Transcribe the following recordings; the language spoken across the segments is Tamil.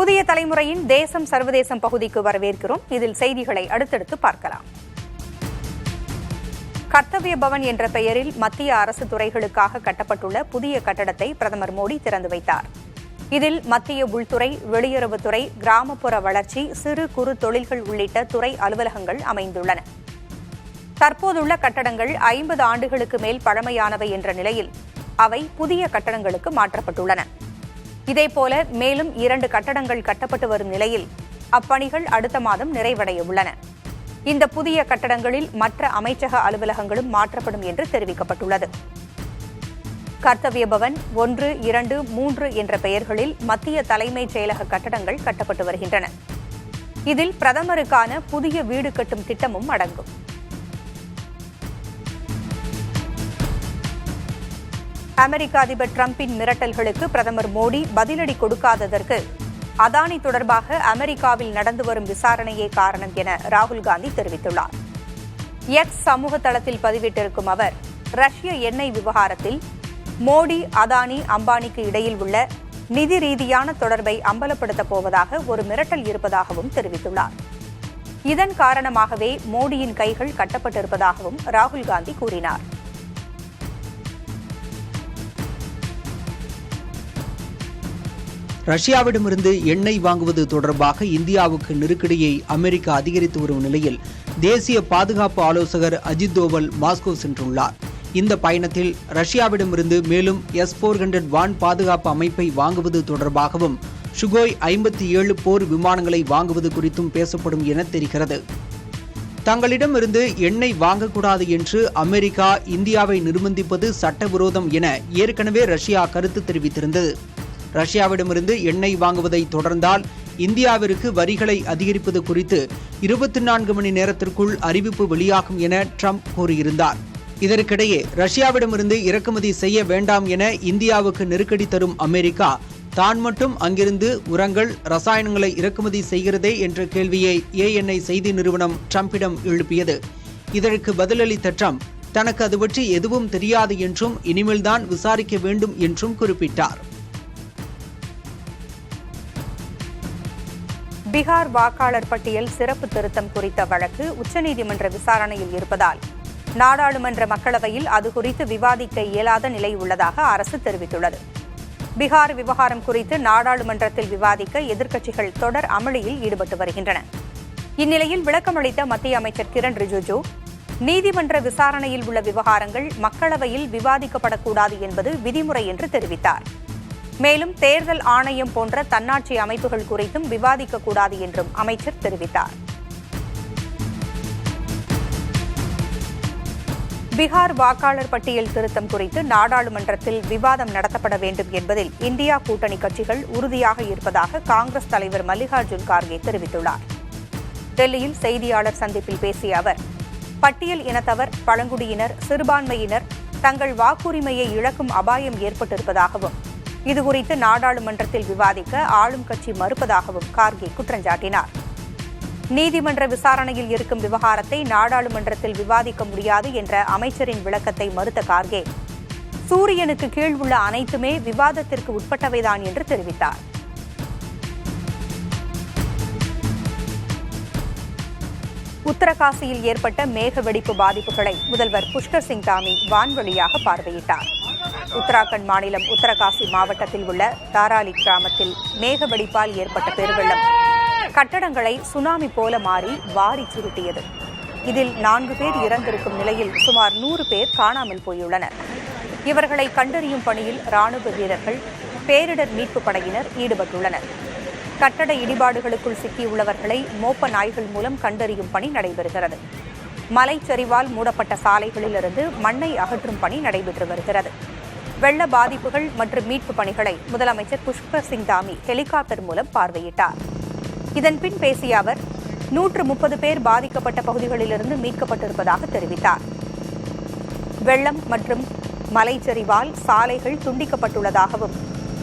புதிய தலைமுறையின் தேசம் சர்வதேசம் பகுதிக்கு வரவேற்கிறோம். இதில் செய்திகளை அடுத்தடுத்து பார்க்கலாம். கர்த்தவ்ய பவன் என்ற பெயரில் மத்திய அரசு துறைகளுக்காக கட்டப்பட்டுள்ள புதிய கட்டடத்தை பிரதமர் மோடி திறந்து வைத்தார். இதில் மத்திய உள்துறை, வெளியுறவுத்துறை, கிராமப்புற வளர்ச்சி, சிறு குறு தொழில்கள் உள்ளிட்ட துறை அலுவலகங்கள் அமைந்துள்ளன. தற்போதுள்ள கட்டடங்கள் 50 ஆண்டுகளுக்கு மேல் பழமையானவை என்ற நிலையில் அவை புதிய கட்டடங்களுக்கு மாற்றப்பட்டுள்ளன. இதேபோல மேலும் 2 கட்டடங்கள் கட்டப்பட்டு வரும் நிலையில் அப்பணிகள் அடுத்த மாதம் நிறைவடைய உள்ளன. இந்த புதிய கட்டடங்களில் மற்ற அமைச்சக அலுவலகங்களும் மாற்றப்படும் என்று தெரிவிக்கப்பட்டுள்ளது. கர்த்தவ்ய பவன் 1, 2, 3 என்ற பெயர்களில் மத்திய தலைமைச் செயலக கட்டடங்கள் கட்டப்பட்டு வருகின்றன. இதில் பிரதமருக்கான புதிய வீடு கட்டும் திட்டமும் அடங்கும். அமெரிக்க அதிபர் டிரம்பின் மிரட்டல்களுக்கு பிரதமர் மோடி பதிலடி கொடுக்காததற்கு அதானி தொடர்பாக அமெரிக்காவில் நடந்து வரும் விசாரணையே காரணம் என ராகுல் காந்தி தெரிவித்துள்ளார். எக்ஸ் சமூக தளத்தில் பதிவிட்டிருக்கும் அவர், ரஷ்ய எண்ணெய் விவகாரத்தில் மோடி, அதானி, அம்பானிக்கு இடையில் உள்ள நிதி ரீதியான தொடர்பை அம்பலப்படுத்தப் போவதாக ஒரு மிரட்டல் இருப்பதாகவும் தெரிவித்துள்ளார். இதன் காரணமாகவே மோடியின் கைகள் கட்டப்பட்டிருப்பதாகவும் ராகுல் காந்தி கூறினார். ரஷ்யாவிடமிருந்து எண்ணெய் வாங்குவது தொடர்பாக இந்தியாவுக்கு நெருக்கடியை அமெரிக்கா அதிகரித்து வரும் நிலையில் தேசிய பாதுகாப்பு ஆலோசகர் அஜித் தோவல் மாஸ்கோ சென்றுள்ளார். இந்த பயணத்தில் ரஷ்யாவிடமிருந்து மேலும் S-400 வான் பாதுகாப்பு அமைப்பை வாங்குவது தொடர்பாகவும் சுகோய் 57 போர் விமானங்களை வாங்குவது குறித்தும் பேசப்படும் என தெரிகிறது. தங்களிடமிருந்து எண்ணெய் வாங்கக்கூடாது என்று அமெரிக்கா இந்தியாவை நிர்பந்திப்பது சட்டவிரோதம் என ஏற்கனவே ரஷ்யா கருத்து தெரிவித்திருந்தது. ரஷ்யாவிடமிருந்து எண்ணெய் வாங்குவதை தொடர்ந்தால் இந்தியாவிற்கு வரிகளை அதிகரிப்பது குறித்து 24 மணி நேரத்திற்குள் அறிவிப்பு வெளியாகும் என ட்ரம்ப் கூறியிருந்தார். இதற்கிடையே ரஷ்யாவிடமிருந்து இறக்குமதி செய்ய வேண்டாம் என இந்தியாவுக்கு நெருக்கடி தரும் அமெரிக்கா தான் மட்டும் அங்கிருந்து உரங்கள், ரசாயனங்களை இறக்குமதி செய்கிறதே என்ற கேள்வியை ANI செய்தி நிறுவனம் ட்ரம்பிடம் எழுப்பியது. இதற்கு பதிலளித்த ட்ரம்ப் தனக்கு அது பற்றி எதுவும் தெரியாது என்றும் இனிமேல்தான் விசாரிக்க வேண்டும் என்றும் குறிப்பிட்டார். பீகார் வாக்காளர் பட்டியல் சிறப்பு திருத்தம் குறித்த வழக்கு உச்சநீதிமன்ற விசாரணையில் இருப்பதால் நாடாளுமன்ற மக்களவையில் அது குறித்து விவாதிக்க இயலாத நிலை உள்ளதாக அரசு தெரிவித்துள்ளது. பீகார் விவகாரம் குறித்து நாடாளுமன்றத்தில் விவாதிக்க எதிர்க்கட்சிகள் தொடர் அமளியில் ஈடுபட்டு வருகின்றன. இந்நிலையில் விளக்கமளித்த மத்திய அமைச்சர் கிரண் ரிஜிஜூ, நீதிமன்ற விசாரணையில் உள்ள விவகாரங்கள் மக்களவையில் விவாதிக்கப்படக்கூடாது என்பது விதிமுறை என்று தெரிவித்தார். மேலும் தேர்தல் ஆணையம் போன்ற தன்னாட்சி அமைப்புகள் குறித்தும் விவாதிக்கக்கூடாது என்றும் அமைச்சர் தெரிவித்தார். பீகார் வாக்காளர் பட்டியல் திருத்தம் குறித்து நாடாளுமன்றத்தில் விவாதம் நடத்தப்பட வேண்டும் என்பதில் இந்தியா கூட்டணி கட்சிகள் உறுதியாக இருப்பதாக காங்கிரஸ் தலைவர் மல்லிகார்ஜுன் கார்கே தெரிவித்துள்ளார். டெல்லியில் செய்தியாளர் சந்திப்பில் பேசிய அவர், பட்டியல் இனத்தவர், பழங்குடியினர், சிறுபான்மையினர் தங்கள் வாக்குரிமையை இழக்கும் அபாயம் ஏற்பட்டிருப்பதாகவும் இதுகுறித்து நாடாளுமன்றத்தில் விவாதிக்க ஆளும் கட்சி மறுப்பதாகவும் கார்கே குற்றஞ்சாட்டினார். நீதிமன்ற விசாரணையில் இருக்கும் விவகாரத்தை நாடாளுமன்றத்தில் விவாதிக்க முடியாது என்ற அமைச்சரின் விளக்கத்தை மறுத்த கார்கே, சூரியனுக்கு கீழ் உள்ள அனைத்துமே விவாதத்திற்கு உட்பட்டவைதான் என்று தெரிவித்தார். உத்தரகாசியில் ஏற்பட்ட மேக வெடிப்பு பாதிப்புகளை முதல்வர் புஷ்கர் சிங் தாமி வான்வழியாக பார்வையிட்டார். உத்தராகண்ட் மாநிலம் உத்தரகாசி மாவட்டத்தில் உள்ள தாராலி கிராமத்தில் மேக வெடிப்பால் ஏற்பட்ட பெருவெள்ளம் கட்டடங்களை சுனாமி போல மாறி வாரி சுருட்டியது. இதில் 4 பேர் இறந்திருக்கும் நிலையில் சுமார் 100 பேர் காணாமல் போயுள்ளனர். இவர்களை கண்டறியும் பணியில் ராணுவ வீரர்கள், பேரிடர் மீட்பு படையினர் ஈடுபட்டுள்ளனர். கட்டட இடிபாடுகளுக்குள் சிக்கியுள்ளவர்களை மோப்ப நாய்கள் மூலம் கண்டறியும் பணி நடைபெறுகிறது. மலைச்சரிவால் மூடப்பட்ட சாலைகளிலிருந்து மண்ணை அகற்றும் பணி நடைபெற்று வருகிறது. வெள்ள பாதிப்புகள் மற்றும் மீட்பு பணிகளை முதலமைச்சர் புஷ்கர் சிங் தாமி ஹெலிகாப்டர் மூலம் பார்வையிட்டார். இதன்பின் பேசிய அவர், 130 பேர் பாதிக்கப்பட்ட பகுதிகளிலிருந்து மீட்கப்பட்டிருப்பதாக தெரிவித்தார். வெள்ளம் மற்றும் மலைச்சரிவால் சாலைகள் துண்டிக்கப்பட்டுள்ளதாகவும்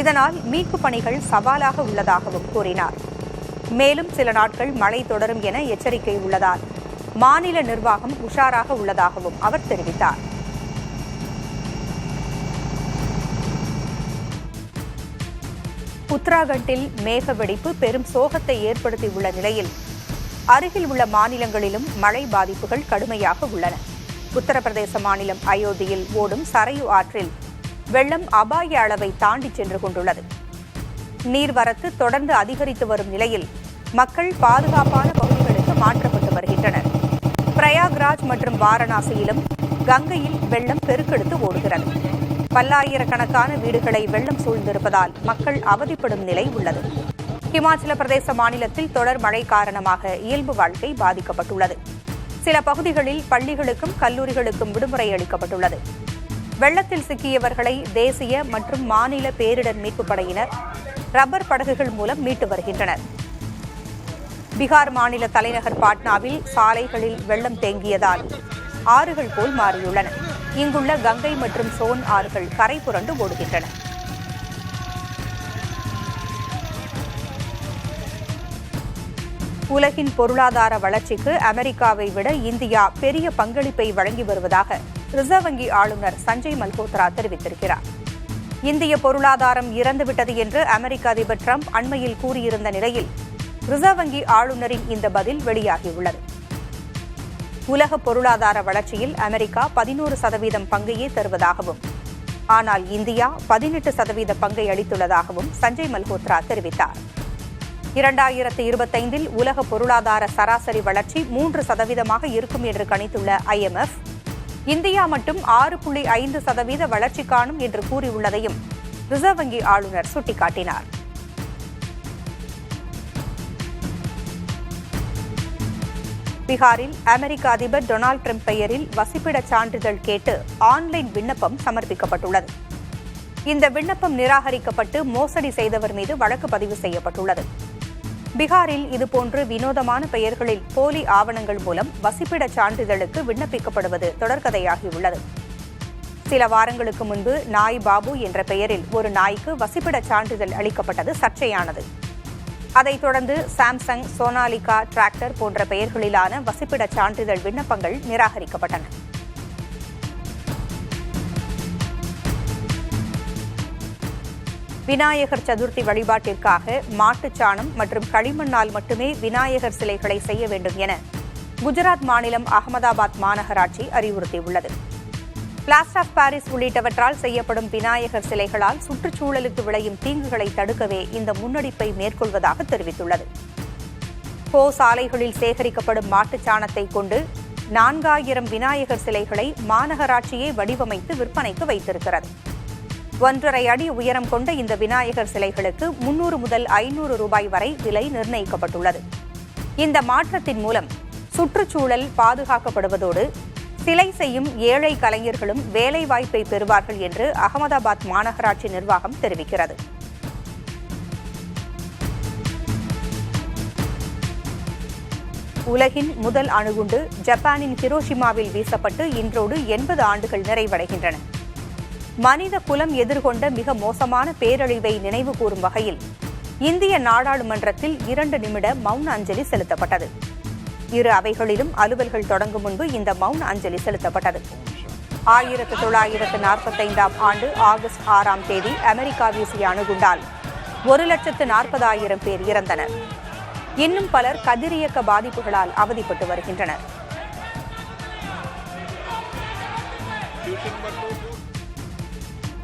இதனால் மீட்பு பணிகள் சவாலாக உள்ளதாகவும் கூறினார். மேலும் சில நாட்கள் மழை தொடரும் என எச்சரிக்கை உள்ளதால் மாநில நிர்வாகம் உஷாராக உள்ளதாகவும் அவர் தெரிவித்தார். உத்தராகண்டில் மேக வெடிப்பு பெரும் சோகத்தை ஏற்படுத்தியுள்ள நிலையில் அருகில் உள்ள மாநிலங்களிலும் மழை பாதிப்புகள் கடுமையாக உள்ளன. உத்தரப்பிரதேச மாநிலம் அயோத்தியில் ஓடும் சரையு ஆற்றில் வெள்ளம் அபாய அளவை தாண்டி சென்று கொண்டுள்ளது. நீர்வரத்து தொடர்ந்து அதிகரித்து வரும் நிலையில் மக்கள் பாதுகாப்பான பகுதிகளுக்கு மாற்றப்பட்டு வருகின்றனர். பிரயாக்ராஜ் மற்றும் வாரணாசியிலும் கங்கையில் வெள்ளம் பெருக்கெடுத்து ஓடுகிறது. பல்லாயிரக்கணக்கான வீடுகளை வெள்ளம் சூழ்ந்திருப்பதால் மக்கள் அவதிப்படும் நிலை உள்ளது. ஹிமாச்சல பிரதேச மாநிலத்தில் தொடர் மழை காரணமாக இயல்பு வாழ்க்கை பாதிக்கப்பட்டுள்ளது. சில பகுதிகளில் பள்ளிகளுக்கும் கல்லூரிகளுக்கும் விடுமுறை அளிக்கப்பட்டுள்ளது. வெள்ளத்தில் சிக்கியவர்களை தேசிய மற்றும் மாநில பேரிடர் மீட்புப் படையினர் ரப்பர் படகுகள் மூலம் மீட்டு வருகின்றனர். பீகார் மாநில தலைநகர் பாட்னாவில் சாலைகளில் வெள்ளம் தேங்கியதால் ஆறுகள் போல் மாறியுள்ளன. இங்குள்ள கங்கை மற்றும் சோன் ஆறுகள் கரை புரண்டு ஓடுகின்றன. உலகின் பொருளாதார வளர்ச்சிக்கு அமெரிக்காவை விட இந்தியா பெரிய பங்களிப்பை வழங்கி வருவதாக ரிசர்வ் வங்கி ஆளுநர் சஞ்சய் மல்ஹோத்ரா தெரிவித்திருக்கிறார். இந்திய பொருளாதாரம் இறந்துவிட்டது என்று அமெரிக்க அதிபர் டிரம்ப் அண்மையில் கூறியிருந்த நிலையில் ரிசர்வ் வங்கி ஆளுநரின் இந்த பதில் வெளியாகியுள்ளது. உலக பொருளாதார வளர்ச்சியில் அமெரிக்கா 11% பங்கையே தருவதாகவும், ஆனால் இந்தியா 18% பங்கை அளித்துள்ளதாகவும் சஞ்சய் மல்ஹோத்ரா தெரிவித்தார். 2025 உலக பொருளாதார சராசரி வளர்ச்சி 3% இருக்கும் என்று கணித்துள்ள IMF, இந்தியா மட்டும் 6.5% வளர்ச்சி காணும் என்று கூறியுள்ளதையும் ரிசர்வ் வங்கி ஆளுநர் சுட்டிக்காட்டினார். பீகாரில் அமெரிக்க அதிபர் டொனால்டு டிரம்ப் பெயரில் வசிப்பிடச் சான்றிதழ் கேட்டு ஆன்லைன் விண்ணப்பம் சமர்ப்பிக்கப்பட்டுள்ளது. இந்த விண்ணப்பம் நிராகரிக்கப்பட்டு மோசடி செய்தவர் மீது வழக்கு பதிவு செய்யப்பட்டுள்ளது. பீகாரில் இதுபோன்று வினோதமான பெயர்களில் போலி ஆவணங்கள் மூலம் வசிப்பிடச் சான்றிதழுக்கு விண்ணப்பிக்கப்படுவது தொடர்கதையாகியுள்ளது. சில வாரங்களுக்கு முன்பு நாய் பாபு என்ற பெயரில் ஒரு நாய்க்கு வசிப்பிடச் சான்றிதழ் அளிக்கப்பட்டது சர்ச்சையானது. அதைத் தொடர்ந்து சாம்சங், சோனாலிகா டிராக்டர் போன்ற பெயர்களிலான வசிப்பிடச் சான்றிதழ் விண்ணப்பங்கள் நிராகரிக்கப்பட்டன. விநாயகர் சதுர்த்தி வழிபாட்டிற்காக மாட்டுச்சாணம் மற்றும் களிமண்ணால் மட்டுமே விநாயகர் சிலைகளை செய்ய வேண்டும் என குஜராத் மாநிலம் அகமதாபாத் மாநகராட்சி அறிவுறுத்தியுள்ளது. பிளாஸ்டர் ஆஃப் பாரிஸ் உள்ளிட்டவற்றால் செய்யப்படும் விநாயகர் சிலைகளால் சுற்றுச்சூழலுக்கு விளையும் தீங்குகளை தடுக்கவே இந்த முன்னெடுப்பை மேற்கொள்வதாக தெரிவித்துள்ளது. சாலைகளில் சேகரிக்கப்படும் மாட்டுச்சாணத்தை கொண்டு 4000 விநாயகர் சிலைகளை மாநகராட்சியே வடிவமைத்து விற்பனைக்கு வைத்திருக்கிறது. 1.5 அடி உயரம் கொண்ட இந்த விநாயகர் சிலைகளுக்கு 300 முதல் 500 ரூபாய் வரை விலை நிர்ணயிக்கப்பட்டுள்ளது. இந்த மாற்றத்தின் மூலம் சுற்றுச்சூழல் பாதுகாக்கப்படுவதோடு சிலை செய்யும் ஏழை கலைஞர்களும் வேலை வாய்ப்பை பெறுவார்கள் என்று அகமதாபாத் மாநகராட்சி நிர்வாகம் தெரிவிக்கிறது. உலகின் முதல் அணுகுண்டு ஜப்பானின் ஹிரோஷிமாவில் வீசப்பட்டு இன்றோடு 80 ஆண்டுகள் நிறைவடைகின்றன. மனித குலம் எதிர்கொண்ட மிக மோசமான பேரழிவை நினைவு கூறும் வகையில் இந்திய நாடாளுமன்றத்தில் 2 நிமிட மௌன அஞ்சலி செலுத்தப்பட்டது. இரு அவைகளிலும் அலுவல்கள் தொடங்கும் முன்பு இந்த மௌன அஞ்சலி செலுத்தப்பட்டது. 1945 ஆண்டு ஆகஸ்ட் 6ஆம் தேதி அமெரிக்கா வீசிய அணுகுண்டால் 1,40,000 பேர் இறந்தனர். இன்னும் பலர் கதிரியக்க பாதிப்புகளால் அவதிப்பட்டு வருகின்றனர்.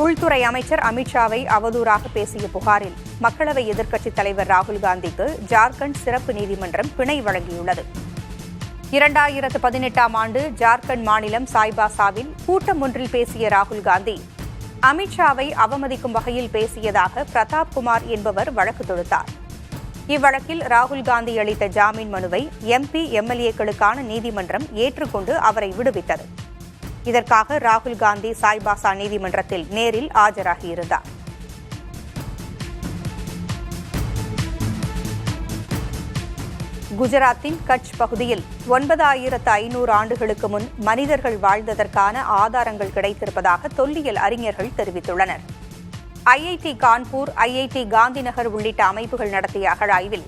உள்துறை அமைச்சர் அமித்ஷாவை அவதூறாக பேசிய புகாரில் மக்களவை எதிர்க்கட்சித் தலைவர் ராகுல் காந்திக்கு ஜார்க்கண்ட் சிறப்பு நீதிமன்றம் பிணை வழங்கியுள்ளது. 2018ஆம் ஆண்டு ஜார்க்கண்ட் மாநிலம் சாய்பாசாவில் கூட்டம் ஒன்றில் பேசிய ராகுல் காந்தி அமித்ஷாவை அவமதிக்கும் வகையில் பேசியதாக பிரதாப் குமார் என்பவர் வழக்கு தொடுத்தார். இவ்வழக்கில் ராகுல் காந்தி அளித்த ஜாமீன் மனுவை MP, MLA-க்களுக்கான நீதிமன்றம் ஏற்றுக்கொண்டு அவரை விடுவித்தது. இதற்காக ராகுல் காந்தி சாய்பாசா நீதிமன்றத்தில் நேரில் ஆஜராகியிருந்தார். குஜராத்தின் கட்ச் பகுதியில் 9500 ஆண்டுகளுக்கு முன் மனிதர்கள் வாழ்ந்ததற்கான ஆதாரங்கள் கிடைத்திருப்பதாக தொல்லியல் அறிஞர்கள் தெரிவித்துள்ளனர். IIT கான்பூர், IIT காந்திநகர் உள்ளிட்ட அமைப்புகள் நடத்திய அகழாய்வில்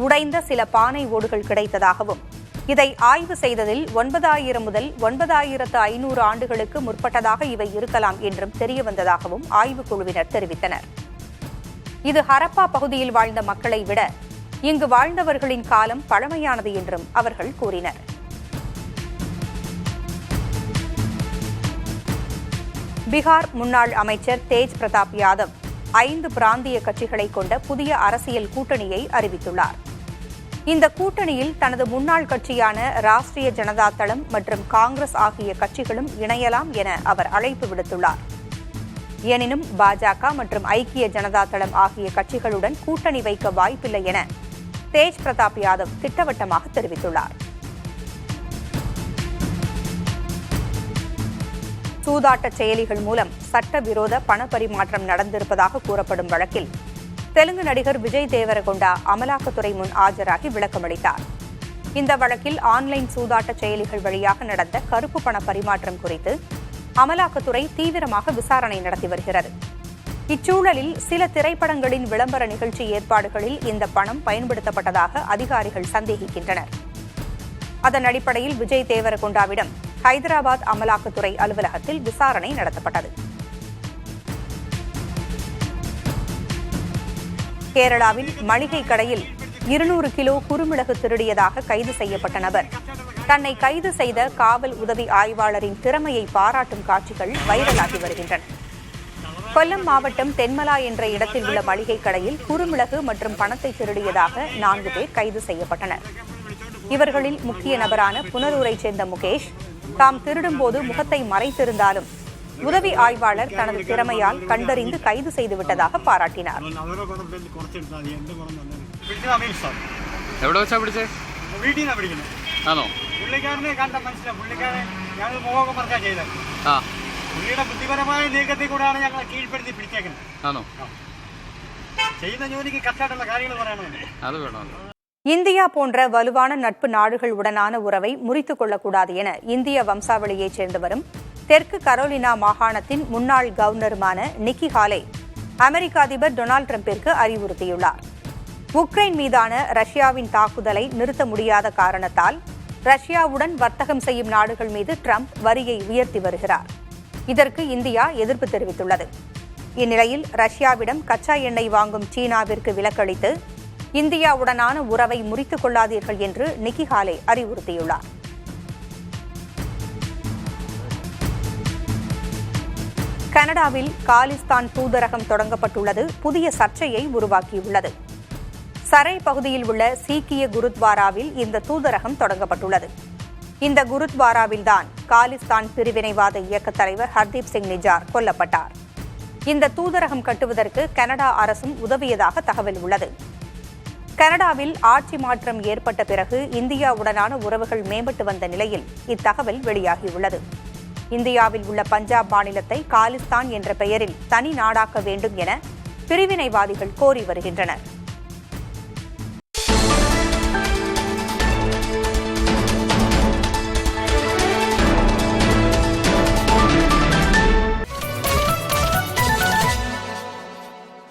உடைந்த சில பானை ஓடுகள் கிடைத்ததாகவும், இதை ஆய்வு செய்ததில் 9000 முதல் 9500 ஆண்டுகளுக்கு முற்பட்டதாக இவை இருக்கலாம் என்றும் தெரியவந்ததாகவும் ஆய்வுக்குழுவினர் தெரிவித்தனர். இது ஹரப்பா பகுதியில் வாழ்ந்த மக்களை விட இங்கு வாழ்ந்தவர்களின் காலம் பழமையானது என்றும் அவர்கள் கூறினர். பீகார் முன்னாள் அமைச்சர் தேஜ் பிரதாப் யாதவ் 5 பிராந்திய கட்சிகளை கொண்ட புதிய அரசியல் கூட்டணியை அறிவித்துள்ளார். இந்த கூட்டணியில் தனது முன்னாள் கட்சியான ராஷ்டிரிய ஜனதா தளம் மற்றும் காங்கிரஸ் ஆகிய கட்சிகளும் இணையலாம் என அவர் அழைப்பு விடுத்துள்ளார். எனினும் பாஜக மற்றும் ஐக்கிய ஜனதா தளம் ஆகிய கட்சிகளுடன் கூட்டணி வைக்க வாய்ப்பில்லை என தேஜ் பிரதாப் யாதவ் திட்டவட்டமாக தெரிவித்துள்ளார். சூதாட்ட செயலிகள் மூலம் சட்டவிரோத பண பரிமாற்றம் நடந்திருப்பதாக கூறப்படும் வழக்கில் தெலுங்கு நடிகர் விஜய் தேவரகொண்டா அமலாக்கத்துறை முன் ஆஜராகி விளக்கமளித்தார். இந்த வழக்கில் ஆன்லைன் சூதாட்ட செயலிகள் வழியாக நடந்த கருப்பு பண பரிமாற்றம் குறித்து அமலாக்கத்துறை தீவிரமாக விசாரணை நடத்தி வருகிறது. இச்சூழலில் சில திரைப்படங்களின் விளம்பர நிகழ்ச்சி ஏற்பாடுகளில் இந்த பணம் பயன்படுத்தப்பட்டதாக அதிகாரிகள் சந்தேகிக்கின்றனர். அதன் அடிப்படையில் விஜய் தேவரகொண்டாவிடம் ஹைதராபாத் அமலாக்கத்துறை அலுவலகத்தில் விசாரணை நடத்தப்பட்டது. கேரளாவில் மளிகை கடையில் 200 கிலோ குறுமிளகு திருடியதாக கைது செய்யப்பட்ட நபர் தன்னை கைது செய்த காவல் உதவி ஆய்வாளரின் திறமையை பாராட்டும் காட்சிகள் வைரலாகி வருகின்றன. கொல்லம் மாவட்டம் தென்மலா என்ற இடத்தில் உள்ள மளிகை கடையில் குறுமிளகு மற்றும் பணத்தை திருடியதாக 4 பேர் கைது செய்யப்பட்டனர். இவர்களில் முக்கிய நபரான புனலூரைச் சேர்ந்த முகேஷ் தாம் திருடும்போது முகத்தை மறைத்திருந்தாலும் உதவி ஆய்வாளர் தனது திறமையால் கண்டறிந்து கைது செய்துவிட்டதாக பாராட்டினார். இந்தியா போன்ற வலுவான நட்பு நாடுகளுடனான உறவை முறித்துக் கொள்ளக்கூடாது என இந்திய வம்சாவளியைச் சேர்ந்தவரும் தெற்கு கரோலினா மாகாணத்தின் முன்னாள் கவர்னருமான நிக்கி ஹாலே அமெரிக்க அதிபர் டொனால்டு டிரம்பிற்கு அறிவுறுத்தியுள்ளார். உக்ரைன் மீதான ரஷ்யாவின் தாக்குதலை நிறுத்த முடியாத காரணத்தால் ரஷ்யாவுடன் வர்த்தகம் செய்யும் நாடுகள் மீது டிரம்ப் வரியை உயர்த்தி வருகிறார். இதற்கு இந்தியா எதிர்ப்பு தெரிவித்துள்ளது. இந்நிலையில் ரஷ்யாவிடம் கச்சா எண்ணெய் வாங்கும் சீனாவிற்கு விலக்களித்து இந்தியாவுடனான உறவை முறித்துக் கொள்ளாதீர்கள் என்று நிக்கி ஹாலே அறிவுறுத்தியுள்ளார். கனடாவில் காலிஸ்தான் தூதரகம் தொடங்கப்பட்டுள்ளது புதிய சர்ச்சையை உருவாக்கியுள்ளது. சரை பகுதியில் உள்ள சீக்கிய குருத்வாராவில் இந்த தூதரகம் தொடங்கப்பட்டுள்ளது. இந்த குருத்வாராவில்தான் காலிஸ்தான் பிரிவினைவாத இயக்கத் தலைவர் ஹர்தீப் சிங் நிஜார் கொல்லப்பட்டார். இந்த தூதரகம் கட்டுவதற்கு கனடா அரசும் உதவியதாக தகவல் உள்ளது. கனடாவில் ஆட்சி மாற்றம் ஏற்பட்ட பிறகு இந்தியாவுடனான உறவுகள் மேம்பட்டு வந்த நிலையில் இத்தகவல் வெளியாகியுள்ளது. இந்தியாவில் உள்ள பஞ்சாப் மாநிலத்தை காலிஸ்தான் என்ற பெயரில் தனி நாடாக்க வேண்டும் என பிரிவினைவாதிகள் கோரி வருகின்றனர்.